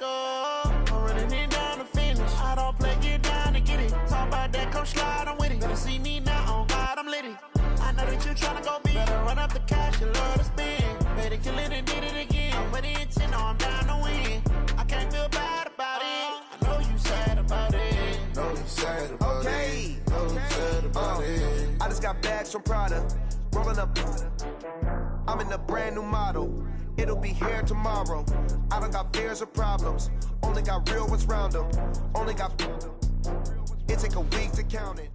I'm running it down to finish. I don't play, get down to get it. Talk about that, come slide, I'm with it. Better see me now, on God, I'm litty. I know that you tryna go big. Better run up the cash, you love to spend. Better kill it and did it again. I'm with the intent, no, I'm down to win. I can't feel bad about it. I know you sad about it. Know you sad about it. Know you sad about it. I just got bags from Prada. Rolling up. I'm in a brand new model. It'll be here tomorrow. I don't got fears or problems. Only got real ones round them. Only got. It take a week to count it.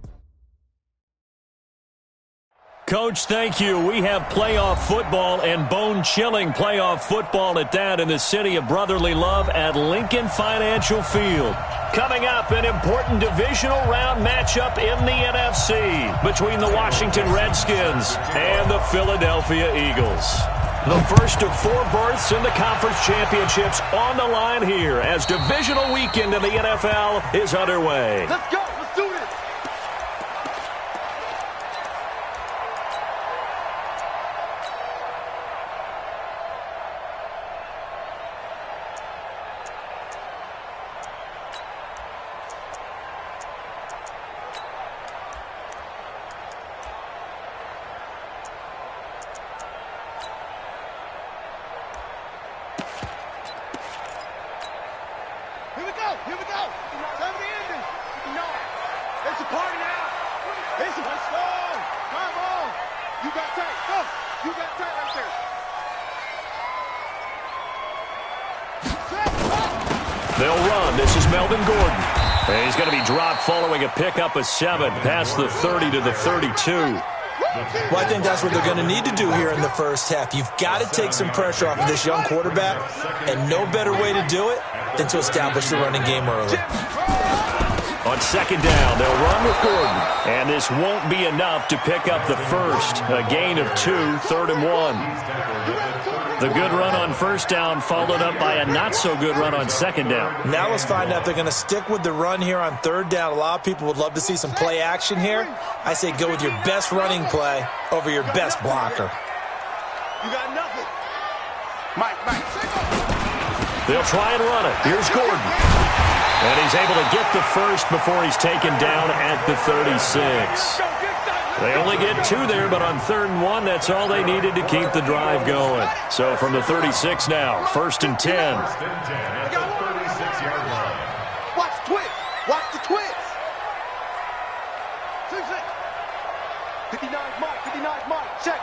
Coach, thank you. We have playoff football and bone-chilling playoff football at that in the city of brotherly love at Lincoln Financial Field. Coming up, an important divisional round matchup in the NFC between the Washington Redskins and the Philadelphia Eagles. The first of 4 berths in the conference championships on the line here as divisional weekend in the NFL is underway. Let's go. Let's do this. Here we go. 70 ending. No. It's a party now. Let's go. Come on. You got tight. Go. You got tight right there. They'll run. This is Melvin Gordon. And he's going to be dropped following a pickup of 7 past the 30 to the 32. Well, I think that's what they're going to need to do here in the first half. You've got to take some pressure off of this young quarterback, and no better way to do it than to establish the running game early. On second down, they'll run with Gordon. And this won't be enough to pick up the first. A gain of 2, 3rd and 1. The good run on first down followed up by a not-so-good run on second down. Now let's find out if they're going to stick with the run here on third down. A lot of people would love to see some play action here. I say go with your best running play over your best blocker. You got nothing. Mike. They'll try and run it. Here's Gordon. And he's able to get the first before he's taken down at the 36. They only get 2 there, but on 3rd and 1, that's all they needed to keep the drive going. So from the 36 now, 1st and 10. Watch the twist. Watch the twist. 59 Mike. Check.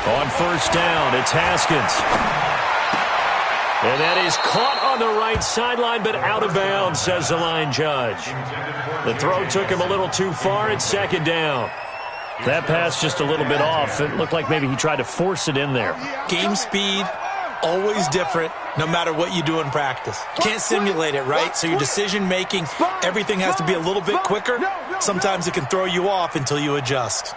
On first down, it's Haskins. And that is caught on the right sideline, but out of bounds, says the line judge. The throw took him a little too far. It's second down. That pass just a little bit off. It looked like maybe he tried to force it in there. Game speed, always different, no matter what you do in practice. Can't simulate it, right? So your decision-making, everything has to be a little bit quicker. Sometimes it can throw you off until you adjust.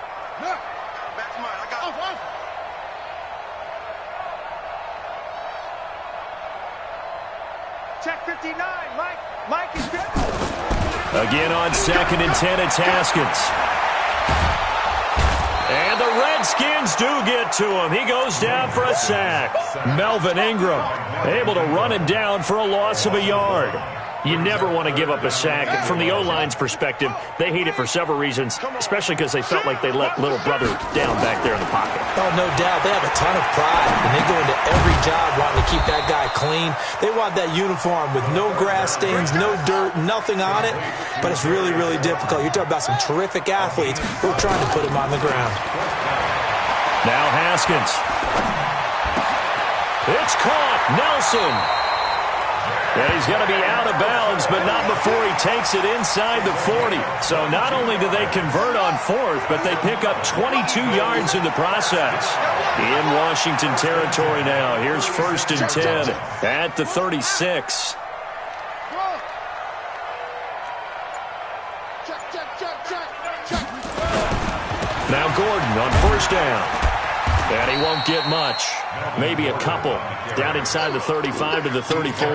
Check 59, Mike is good. Again on 2nd and 10, it's Haskins. And the Redskins do get to him. He goes down for a sack. Melvin Ingram able to run it down for a loss of a yard. You never want to give up a sack. From the O-line's perspective, they hate it for several reasons, especially because they felt like they let little brother down back there in the pocket. Oh, no doubt. They have a ton of pride, and they go into every job wanting to keep that guy clean. They want that uniform with no grass stains, no dirt, nothing on it, but it's really, really difficult. You're talking about some terrific athletes who are trying to put him on the ground. Now Haskins. It's caught. Nelson. And he's going to be out of bounds, but not before he takes it inside the 40. So not only do they convert on 4th, but they pick up 22 yards in the process. In Washington territory now. Here's 1st and 10 at the 36. Now Gordon on first down. And he won't get much. Maybe a couple. Down inside the 35 to the 34.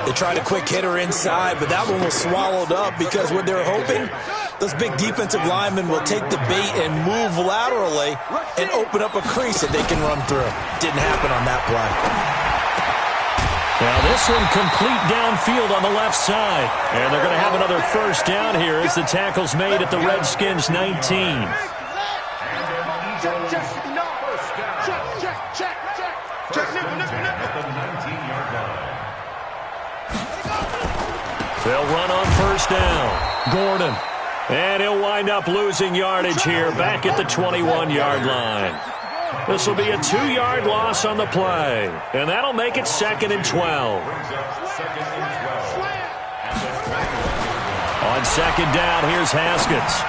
They tried a quick hitter inside, but that one was swallowed up because what they're hoping, those big defensive linemen will take the bait and move laterally and open up a crease that they can run through. Didn't happen on that play. Now this one complete downfield on the left side. And they're going to have another first down here as the tackle's made at the Redskins' 19. They'll run on first down. Gordon. And he'll wind up losing yardage here back at the 21-yard line. This will be a 2-yard loss on the play. And that'll make it 2nd and 12. On second down, here's Haskins.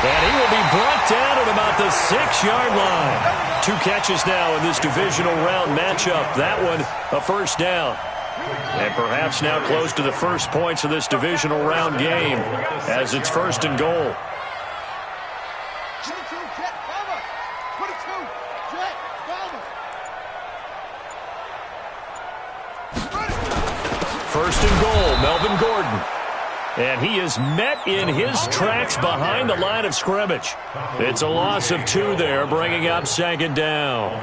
And he will be brought down at about the 6-yard line. 2 catches now in this divisional round matchup. That one, a first down. And perhaps now close to the first points of this divisional round game as it's 1st and goal. First and goal, Melvin Gordon. And he is met in his tracks behind the line of scrimmage. It's a loss of 2 there, bringing up 2nd down.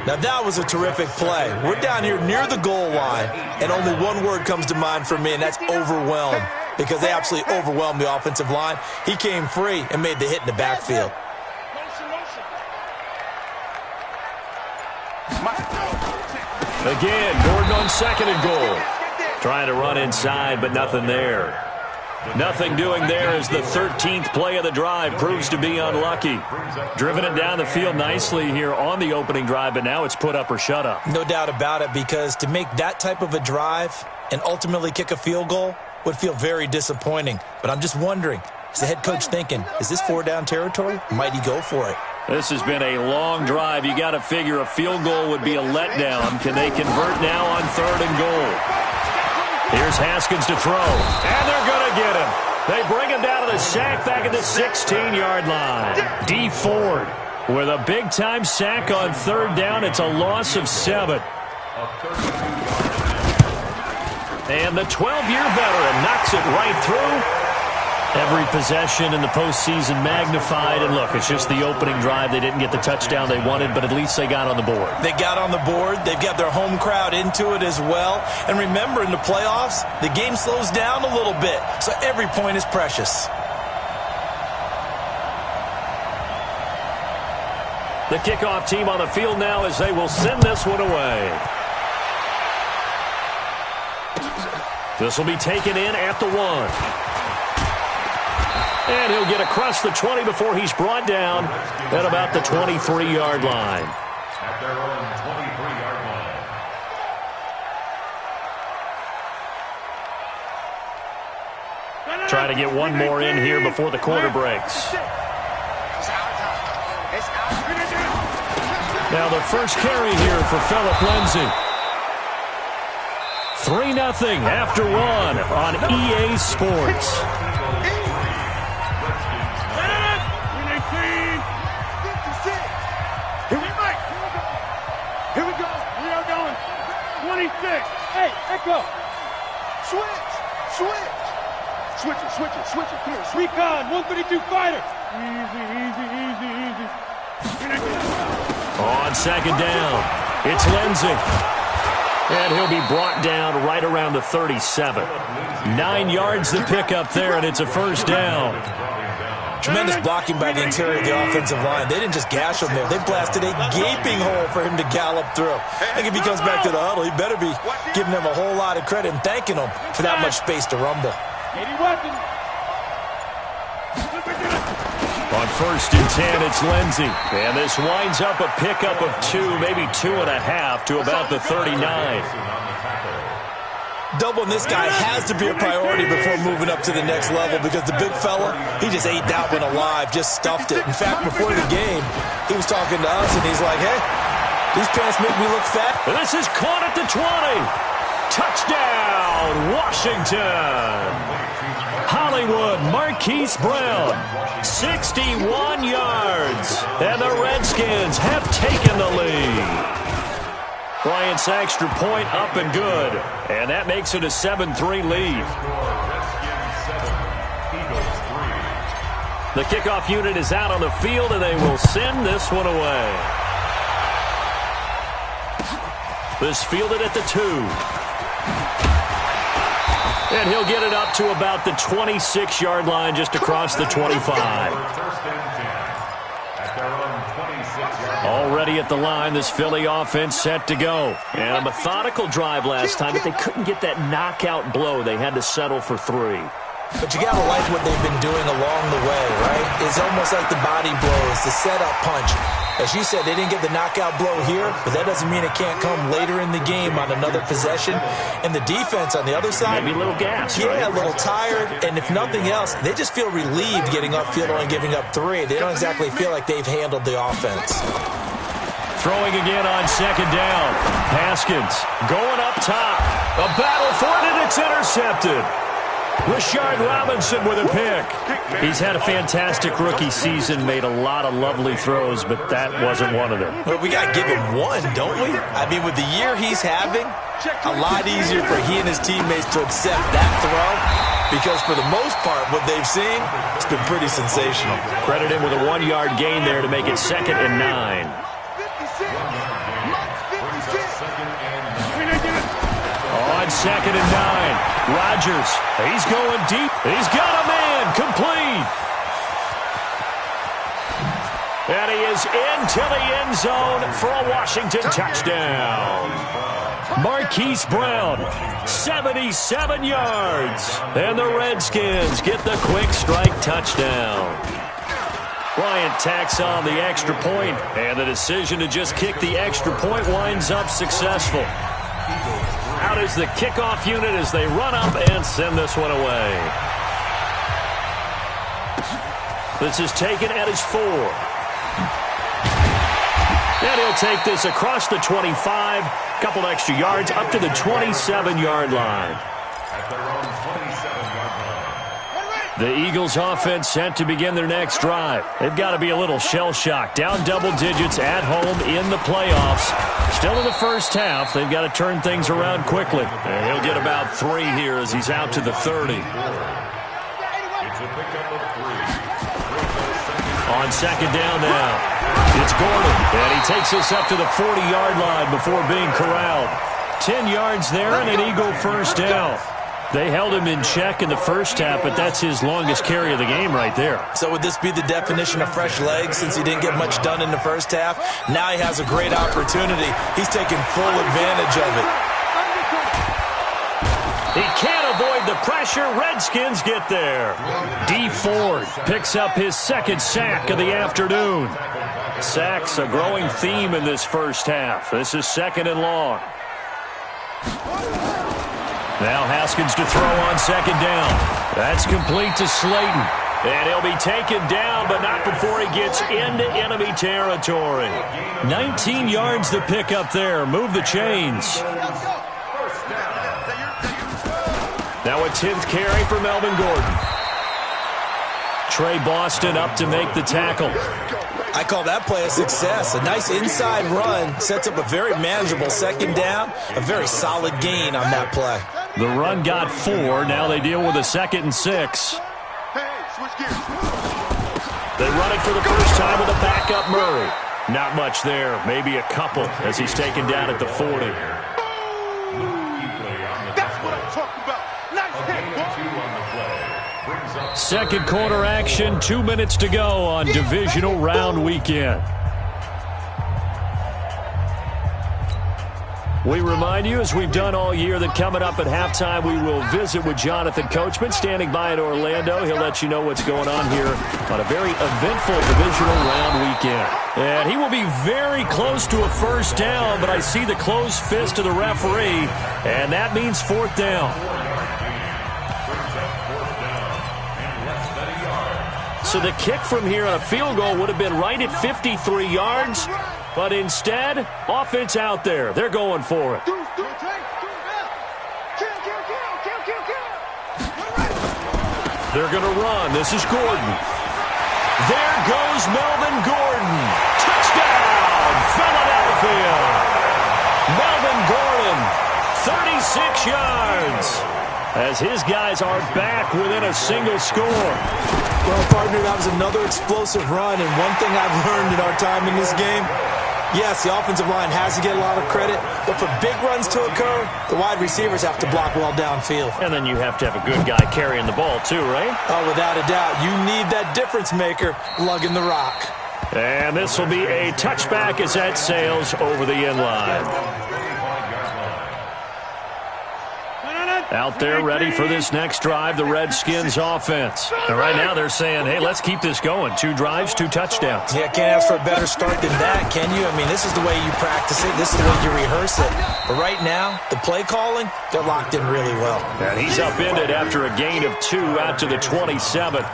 Now that was a terrific play. We're down here near the goal line, and only one word comes to mind for me, and that's overwhelmed, because they absolutely overwhelmed the offensive line. He came free and made the hit in the backfield. Again, Gordon on 2nd and goal. Trying to run inside, but nothing there. Nothing doing there as the 13th play of the drive proves to be unlucky. Driven it down the field nicely here on the opening drive, but now it's put up or shut up. No doubt about it, because to make that type of a drive and ultimately kick a field goal would feel very disappointing. But I'm just wondering, is the head coach thinking, is this 4-down territory? Might he go for it? This has been a long drive. You got to figure a field goal would be a letdown. Can they convert now on 3rd and goal? Here's Haskins to throw, and they're going to get him. They bring him down to the sack back at the 16-yard line. D. Ford with a big-time sack on 3rd down. It's a loss of 7. And the 12-year veteran knocks it right through. Every possession in the postseason magnified. And look, it's just the opening drive. They didn't get the touchdown they wanted, but at least they got on the board. They got on the board. They've got their home crowd into it as well. And remember, in the playoffs, the game slows down a little bit, so every point is precious. The kickoff team on the field now as they will send this one away. This will be taken in at the 1. And he'll get across the 20 before he's brought down at about the 23-yard line. At their own 23-yard line. Try to get one more in here before the quarter breaks. Now the first carry here for Phillip Lindsay. 3-0 after 1 on EA Sports. Hey, Echo. Switch it. Come here. Recon, 132 fighter. Easy. On 2nd down, it's Lindsay. And he'll be brought down right around the 37. 9 yards to pick up there, and it's a first down. Tremendous blocking by the interior of the offensive line. They didn't just gash him there. They blasted a gaping hole for him to gallop through. I think if he comes back to the huddle, he better be giving them a whole lot of credit and thanking them for that much space to rumble. On 1st and 10, it's Lindsay. And this winds up a pickup of 2, maybe 2.5 to about the 39. Doubling this guy has to be a priority before moving up to the next level, because the big fella, he just ate that one alive, just stuffed it. In fact, before the game, he was talking to us, and he's like, hey, these pants make me look fat. And this is caught at the 20. Touchdown, Washington. Hollywood Marquise Brown, 61 yards. And the Redskins have taken the lead. Bryant's extra point up and good. And that makes it a 7-3 lead. The kickoff unit is out on the field, and they will send this one away. This fielded at the 2. And he'll get it up to about the 26-yard line just across the 25. Already at the line, this Philly offense set to go. And a methodical drive last time, but they couldn't get that knockout blow. They had to settle for 3. But you got to like what they've been doing along the way, right? It's almost like the body blows, the setup punch. As you said, they didn't get the knockout blow here, but that doesn't mean it can't come later in the game on another possession. And the defense on the other side, maybe a little gas, yeah, right? A little tired. And if nothing else, they just feel relieved getting upfield and giving up 3. They don't exactly feel like they've handled the offense. Throwing again on 2nd down. Haskins going up top. A battle for it, and it's intercepted. Rashard Robinson with a pick. He's had a fantastic rookie season, made a lot of lovely throws, but that wasn't one of them. But we got to give him one, don't we? I mean, with the year he's having, a lot easier for he and his teammates to accept that throw, because for the most part, what they've seen, it's been pretty sensational. Credit him with a 1-yard gain there to make it 2nd and 9. On 2nd and 9, Rodgers, he's going deep. He's got a man, complete. And he is into the end zone for a Washington touchdown. Marquise Brown, 77 yards. And the Redskins get the quick strike touchdown. Bryant tacks on the extra point, and the decision to just kick the extra point winds up successful. Out is the kickoff unit as they run up and send this one away. This is taken at his 4. And he'll take this across the 25, couple extra yards, up to the 27-yard line. The Eagles offense set to begin their next drive. They've got to be a little shell-shocked. Down double digits at home in the playoffs. Still in the first half. They've got to turn things around quickly. And he'll get about 3 here as he's out to the 30. On 2nd down now, it's Gordon. And he takes us up to the 40-yard line before being corralled. 10 yards there and an Eagle first down. They held him in check in the first half, but that's his longest carry of the game right there. So would this be the definition of fresh legs since he didn't get much done in the first half? Now he has a great opportunity. He's taking full advantage of it. He can't avoid the pressure. Redskins get there. D. Ford picks up his 2nd sack of the afternoon. Sacks a growing theme in this first half. This is 2nd and long. Now Haskins to throw on 2nd down. That's complete to Slayton. And he'll be taken down, but not before he gets into enemy territory. 19 yards to pick up there. Move the chains. Now a 10th carry for Melvin Gordon. Trey Boston up to make the tackle. I call that play a success. A nice inside run sets up a very manageable 2nd down. A very solid gain on that play. The run got 4. Now they deal with a 2nd and 6. They run it for the first time with a backup Murray. Not much there. Maybe a couple as he's taken down at the 40. That's what I'm talking about. Nice hit, boy. Second quarter action, 2 minutes to go on divisional round weekend. We remind you, as we've done all year, that coming up at halftime, we will visit with Jonathan Coachman, standing by in Orlando. He'll let you know what's going on here on a very eventful divisional round weekend. And he will be very close to a first down, but I see the closed fist of the referee, and that means 4th down. So the kick from here on a field goal would have been right at 53 yards. But instead, offense out there. They're going for it. They're going to run. This is Gordon. There goes Melvin Gordon. Touchdown, Philadelphia. Melvin Gordon, 36 yards. As his guys are back within a single score. Well, partner, that was another explosive run. And one thing I've learned in our time in this game, Yes, the offensive line has to get a lot of credit, but for big runs to occur, the wide receivers have to block well downfield. And then you have to have a good guy carrying the ball too, right? Oh, without a doubt. You need that difference maker lugging the rock. And this will be a touchback as that sails over the end line. Out there ready for this next drive, the Redskins offense. And right now they're saying, hey, let's keep this going. 2 drives, 2 touchdowns. Yeah, can't ask for a better start than that, can you? I mean, this is the way you practice it. This is the way you rehearse it. But right now, the play calling, they're locked in really well. And he's upended after a gain of 2 out to the 27.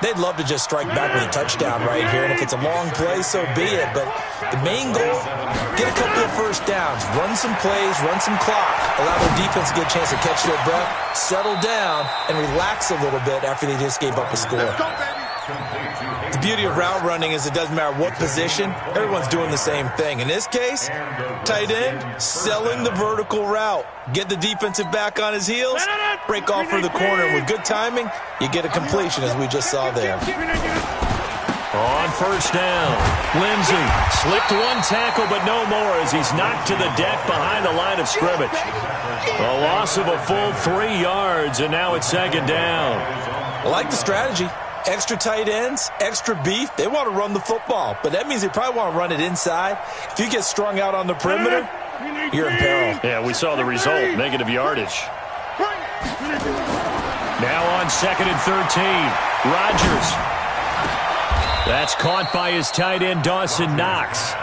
They'd love to just strike back with a touchdown right here, and if it's a long play, so be it. But the main goal, get a couple of first downs, run some plays, run some clock, allow their defense to get a chance to catch their breath, settle down, and relax a little bit after they just gave up a score. The beauty of route running is it doesn't matter what position, everyone's doing the same thing. In this case, tight end, selling the vertical route. Get the defensive back on his heels, break off for the corner, and with good timing, you get a completion as we just saw there. On first down, Lindsey slipped 1 tackle, but no more as he's knocked to the deck behind the line of scrimmage. A loss of a full 3 yards, and now it's second down. I like the strategy. Extra tight ends, extra beef. They want to run the football, but that means they probably want to run it inside. If you get strung out on the perimeter, you're in peril. Yeah, we saw the result, negative yardage. Now on 2nd and 13, Rodgers. That's caught by his tight end, Dawson Knox.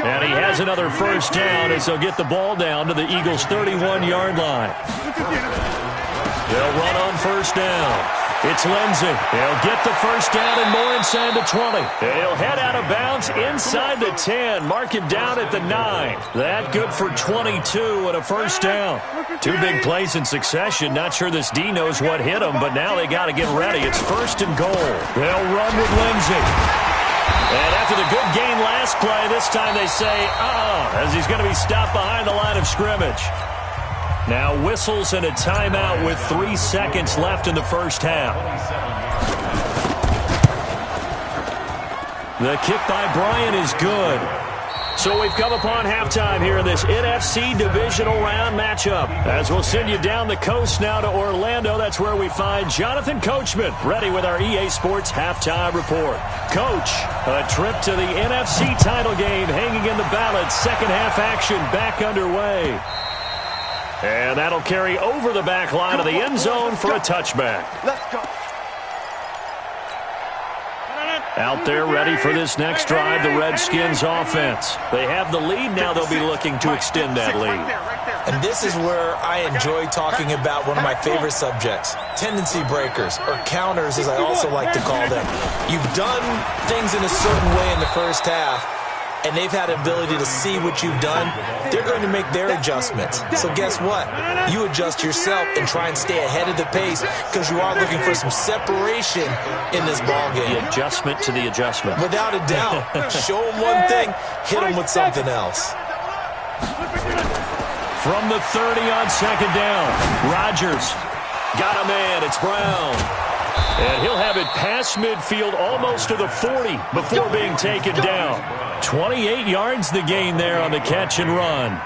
And he has another first down as they'll get the ball down to the Eagles' 31-yard line. They'll run on first down. It's Lindsey. He'll get the first down and more inside the 20. He'll head out of bounds inside the 10. Mark him down at the 9. That good for 22 and a first down. 2 big plays in succession. Not sure this D knows what hit him, but now they got to get ready. It's first and goal. They'll run with Lindsey. And after the good gain last play, this time they say, as he's going to be stopped behind the line of scrimmage. Now whistles and a timeout with 3 seconds left in the first half. The kick by Bryant is good. So we've come upon halftime here in this NFC divisional round matchup. As we'll send you down the coast now to Orlando, that's where we find Jonathan Coachman, ready with our EA Sports halftime report. Coach, a trip to the NFC title game hanging in the balance. Second half action back underway. And that'll carry over the back line of the end zone for a touchback. Let's go. Out there ready for this next drive, the Redskins offense. They have the lead. Now they'll be looking to extend that lead. And this is where I enjoy talking about one of my favorite subjects, tendency breakers, or counters as I also like to call them. You've done things in a certain way in the first half, and they've had the ability to see what you've done. They're going to make their adjustments. So guess what? You adjust yourself and try and stay ahead of the pace because you are looking for some separation in this ballgame. The adjustment to the adjustment. Without a doubt. Show them one thing, hit them with something else. From the 30 on second down, Rodgers got a man. It's Brown. And he'll have it past midfield almost to the 40 before being taken down. 28 yards the gain there on the catch and run.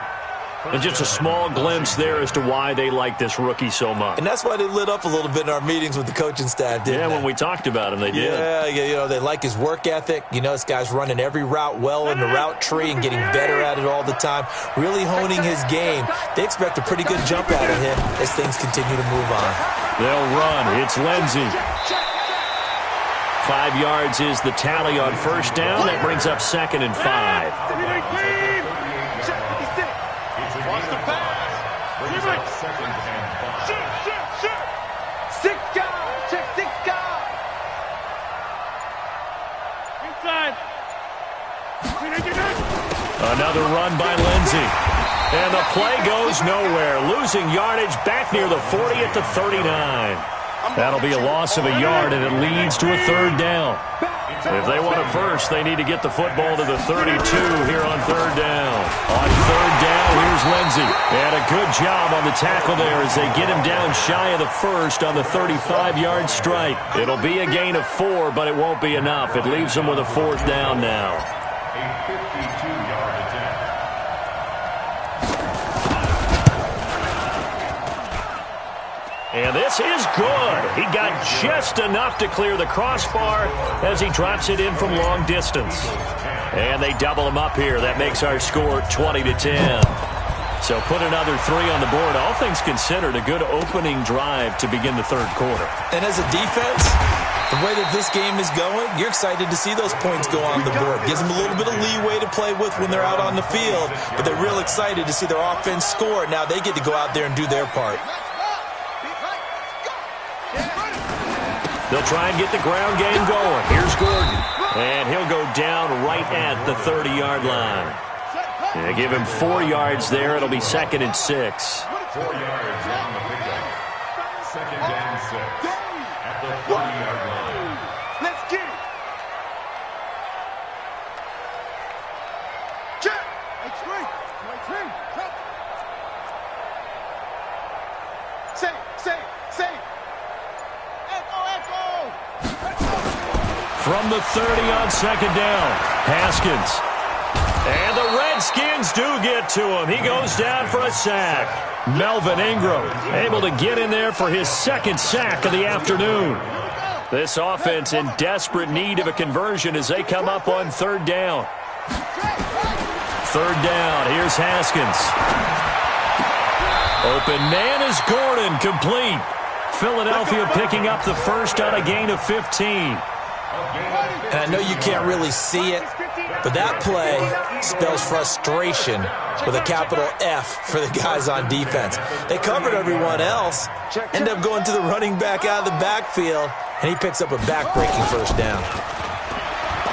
And just a small glimpse there as to why they like this rookie so much. And that's why they lit up a little bit in our meetings with the coaching staff, didn't they? Yeah, when we talked about him, they did. Yeah, you know, they like his work ethic. You know, this guy's running every route well in the route tree and getting better at it all the time, really honing his game. They expect a pretty good jump out of him as things continue to move on. They'll run. It's Lindsey. 5 yards is the tally on first down. That brings up 2nd and 5. Another run by Lindsey. And the play goes nowhere. Losing yardage back near the 40 at the 39. That'll be a loss of a yard, and it leads to a third down. If they want it first, they need to get the football to the 32 here on third down. On third down, here's Lindsey. And a good job on the tackle there as they get him down shy of the first on the 35-yard strike. It'll be a gain of 4, but it won't be enough. It leaves them with a fourth down now. A 52-yard attempt. And this is good. He got just enough to clear the crossbar as he drops it in from long distance. And they double him up here. That makes our score 20-10. So put another 3 on the board. All things considered, a good opening drive to begin the third quarter. And as a defense, the way that this game is going, you're excited to see those points go on the board. Gives them a little bit of leeway to play with when they're out on the field, but they're real excited to see their offense score. Now they get to go out there and do their part. They'll try and get the ground game going. Here's Gordon. And he'll go down right at the 30-yard line. They give him 4 yards there. It'll be 2nd and 6. 4 yards on the pickup. 2nd and 6 at the 30-yard line. Let's get it. Check. X-ray. Say. Echo. From the 30 on 2nd down, Haskins. And the Redskins do get to him. He goes down for a sack. Melvin Ingram able to get in there for his 2nd sack of the afternoon. This offense in desperate need of a conversion as they come up on 3rd down. 3rd down, here's Haskins. Open man is Gordon, complete. Philadelphia picking up the first on a gain of 15. And I know you can't really see it, but that play spells frustration with a capital F for the guys on defense. They covered everyone else, end up going to the running back out of the backfield, and he picks up a back-breaking first down.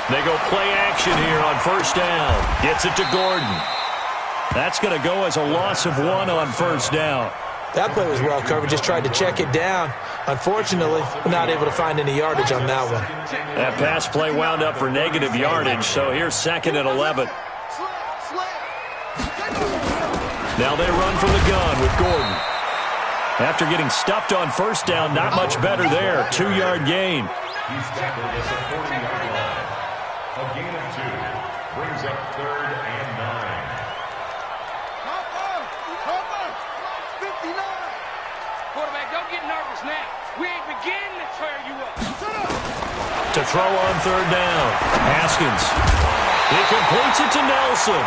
They go play action here on 1st down. Gets it to Gordon. That's going to go as a loss of 1 on 1st down. That play was well covered, just tried to check it down. Unfortunately, we're not able to find any yardage on that one. That pass play wound up for negative yardage, so here's 2nd and 11. Now they run from the gun with Gordon. After getting stuffed on 1st down, not much better there. 2-yard gain. He's tackled at the 40-yard line. A gain of 2 brings up 3rd and 9. Quarterback, don't get nervous now. We ain't beginning to tear you up. To throw on 3rd down, Haskins. He completes it to Nelson.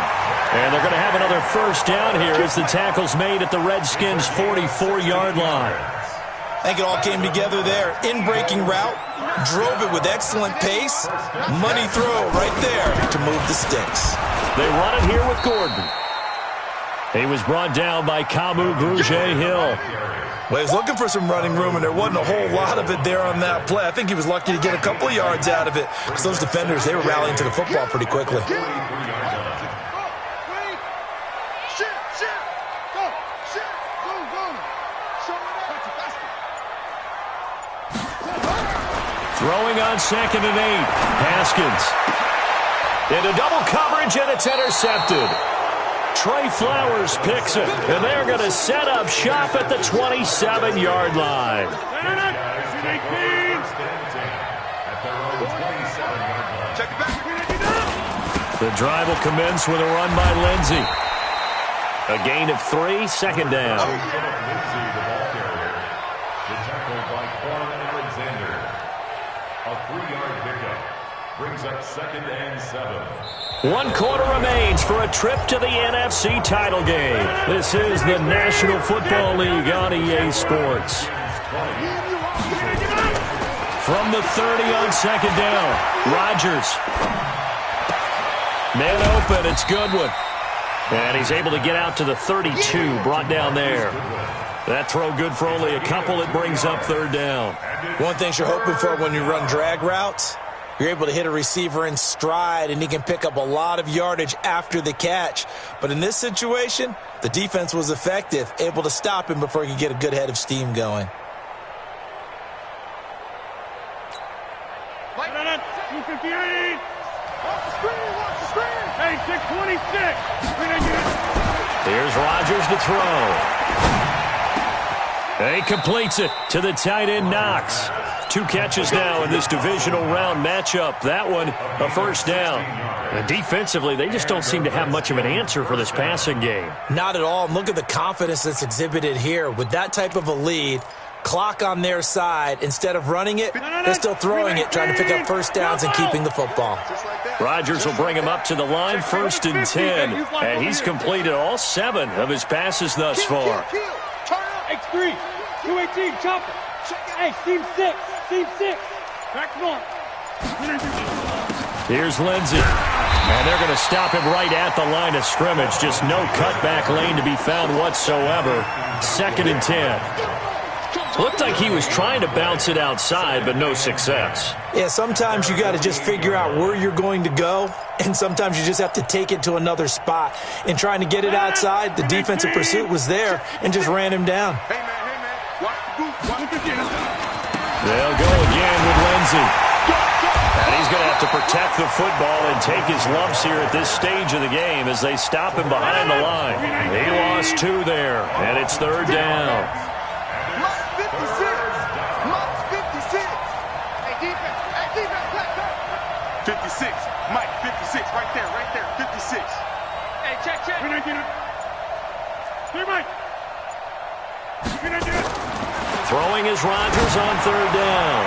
And they're going to have another 1st down here as the tackle's made at the Redskins' 44-yard line. I think it all came together there. In-breaking route, drove it with excellent pace. Money throw right there to move the sticks. They run it here with Gordon. He was brought down by Kamu Grugier-Hill. Well, he was looking for some running room, and there wasn't a whole lot of it there on that play. I think he was lucky to get a couple of yards out of it because those defenders, they were rallying to the football pretty quickly. Throwing on 2nd and 8. Haskins. Into double coverage, and it's intercepted. Trey Flowers picks it, and they're going to set up shop at the 27-yard line. The drive will commence with a run by Lindsey. A gain of 3, 2nd down. A 3-yard pickup brings up 2nd and 7. 1 quarter remains for a trip to the NFC title game. This is the National Football League on EA Sports. From the 30 on 2nd down, Rodgers. Man open, it's Goodwin. And he's able to get out to the 32, brought down there. That throw good for only a couple. It brings up 3rd down. One thing you're hoping for when you run drag routes, you're able to hit a receiver in stride, and he can pick up a lot of yardage after the catch. But in this situation, the defense was effective, able to stop him before he could get a good head of steam going. Wait, 258. Watch the screen. Hey, 626. Here's Rodgers to throw. He completes it to the tight end, Knox. 2 catches now in this divisional round matchup. That one, a first down. And defensively, they just don't seem to have much of an answer for this passing game. Not at all. Look at the confidence that's exhibited here. With that type of a lead, clock on their side, instead of running it, they're still throwing it, trying to pick up first downs and keeping the football. Rodgers will bring him up to the line, 1st and 10. And he's completed all 7 of his passes thus far. X3, 218, chopper. Hey, seam 6. Back north. Here's Lindsey. And they're going to stop him right at the line of scrimmage. Just no cutback lane to be found whatsoever. 2nd and 10. Looked like he was trying to bounce it outside, but no success. Yeah, sometimes you got to just figure out where you're going to go, and sometimes you just have to take it to another spot. In trying to get it outside, the defensive pursuit was there and just ran him down. Hey, man. Watch the goose. They'll go again with Lindsey. And he's going to have to protect the football and take his lumps here at this stage of the game as they stop him behind the line. He lost 2 there, and it's 3rd down. 56. Mike, 56. Right there. 56. Hey, check. Hey, Mike. Throwing is Rodgers on 3rd down.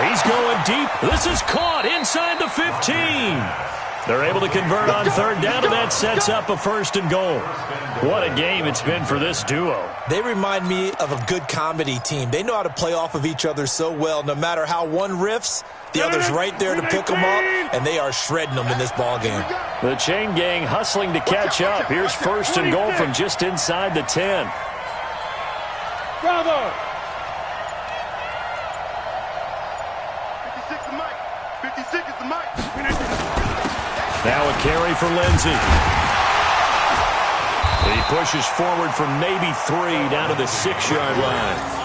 He's going deep. This is caught inside the 15. They're able to convert on 3rd down, and that sets up a 1st and goal. What a game it's been for this duo. They remind me of a good comedy team. They know how to play off of each other so well. No matter how one riffs, the other's right there to pick them up, and they are shredding them in this ball game. The chain gang hustling to catch up. Here's 1st and goal from just inside the 10. Bravo! 56 is Mike. 56 is the Mike. Now a carry for Lindsey. He pushes forward for maybe 3 down to the 6-yard line.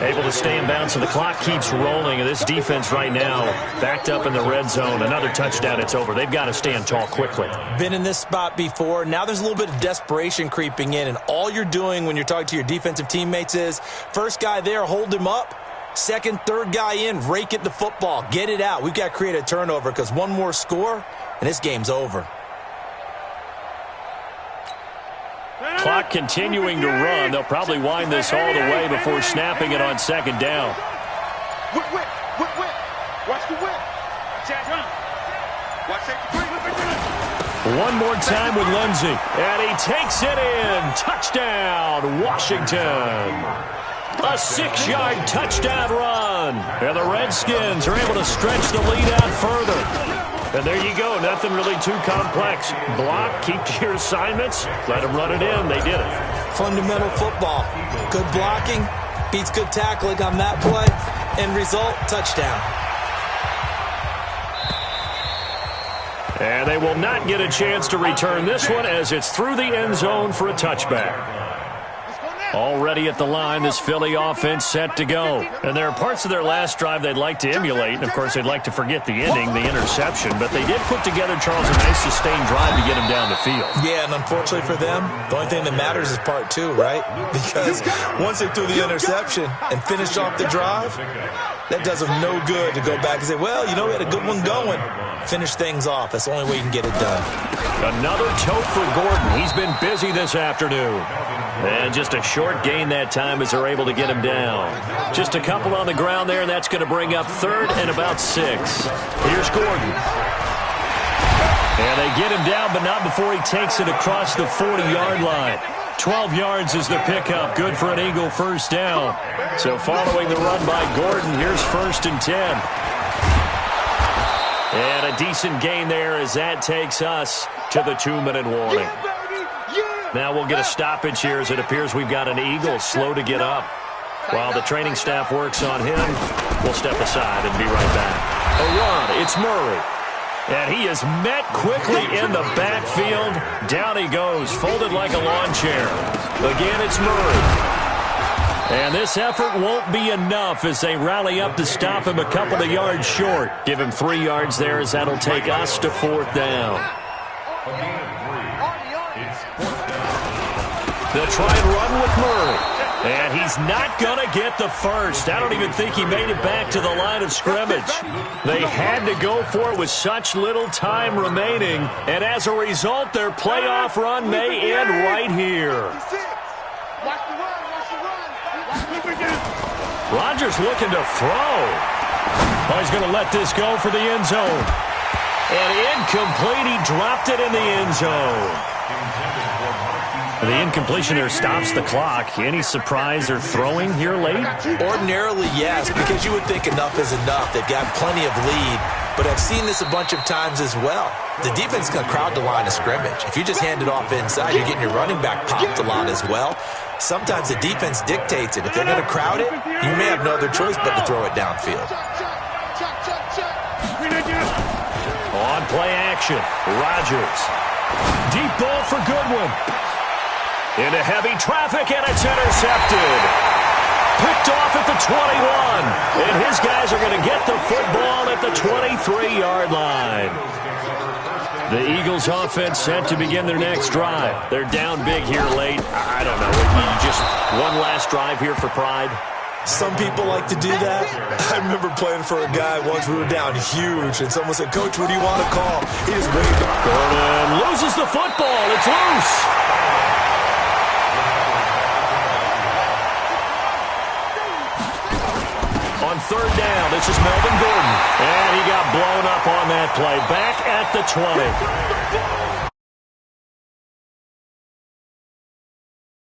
Able to stay in bounds, and the clock keeps rolling. And this defense right now backed up in the red zone. Another touchdown, it's over. They've got to stand tall quickly. Been in this spot before. Now there's a little bit of desperation creeping in, and all you're doing when you're talking to your defensive teammates is first guy there, hold him up. Second, third guy in, rake at the football. Get it out. We've got to create a turnover because one more score, and this game's over. Clock continuing to run. They'll probably wind this all the way before snapping it on 2nd down. Whip. Watch the whip. Watch that. One more time with Lindsey. And he takes it in. Touchdown, Washington. A 6-yard touchdown run. And the Redskins are able to stretch the lead out further. And there you go. Nothing really too complex. Block, keep to your assignments, let them run it in. They did it. Fundamental football. Good blocking beats good tackling on that play. End result, touchdown. And they will not get a chance to return this one as it's through the end zone for a touchback. Already at the line, this Philly offense set to go. And there are parts of their last drive they'd like to emulate. And, of course, they'd like to forget the ending, the interception. But they did put together, Charles, a nice sustained drive to get him down the field. Yeah, and unfortunately for them, the only thing that matters is part 2, right? Because once they threw the interception and finished off the drive, that does them no good to go back and say, well, you know, we had a good one going. Finish things off. That's the only way you can get it done. Another tote for Gordon. He's been busy this afternoon. And just a short gain that time as they're able to get him down. Just a couple on the ground there, and that's going to bring up 3rd and about 6. Here's Gordon. And they get him down, but not before he takes it across the 40-yard line. 12 yards is the pickup. Good for an Eagle first down. So following the run by Gordon, here's 1st and 10. And a decent gain there as that takes us to the 2-minute warning. Now we'll get a stoppage here as it appears we've got an Eagle slow to get up. While the training staff works on him, we'll step aside and be right back. A run, it's Murray. And he is met quickly in the backfield. Down he goes, folded like a lawn chair. Again, it's Murray. And this effort won't be enough as they rally up to stop him a couple of yards short. Give him 3 yards there as that'll take us to 4th down. They'll try and run with Murray. And he's not going to get the first. I don't even think he made it back to the line of scrimmage. They had to go for it with such little time remaining. And as a result, their playoff run may end right here. Rodgers looking to throw. Oh, he's going to let this go for the end zone. And incomplete. He dropped it in the end zone. The incompletion there stops the clock. Any surprise they're throwing here late? Ordinarily, yes, because you would think enough is enough. They've got plenty of lead, but I've seen this a bunch of times as well. The defense is going to crowd the line of scrimmage. If you just hand it off inside, you're getting your running back popped a lot as well. Sometimes the defense dictates it. If they're going to crowd it, you may have no other choice but to throw it downfield. On play action, Rodgers. Deep ball for Goodwin. Into heavy traffic, and it's intercepted. Picked off at the 21. And his guys are going to get the football at the 23-yard line. The Eagles offense set to begin their next drive. They're down big here late. I don't know. Just one last drive here for pride. Some people like to do that. I remember playing for a guy once. We were down huge, and someone said, "Coach, what do you want to call?" He just waved it. Gordon loses the football. It's loose. On third down, this is Melvin Gordon. And he got blown up on that play. Back at the 20.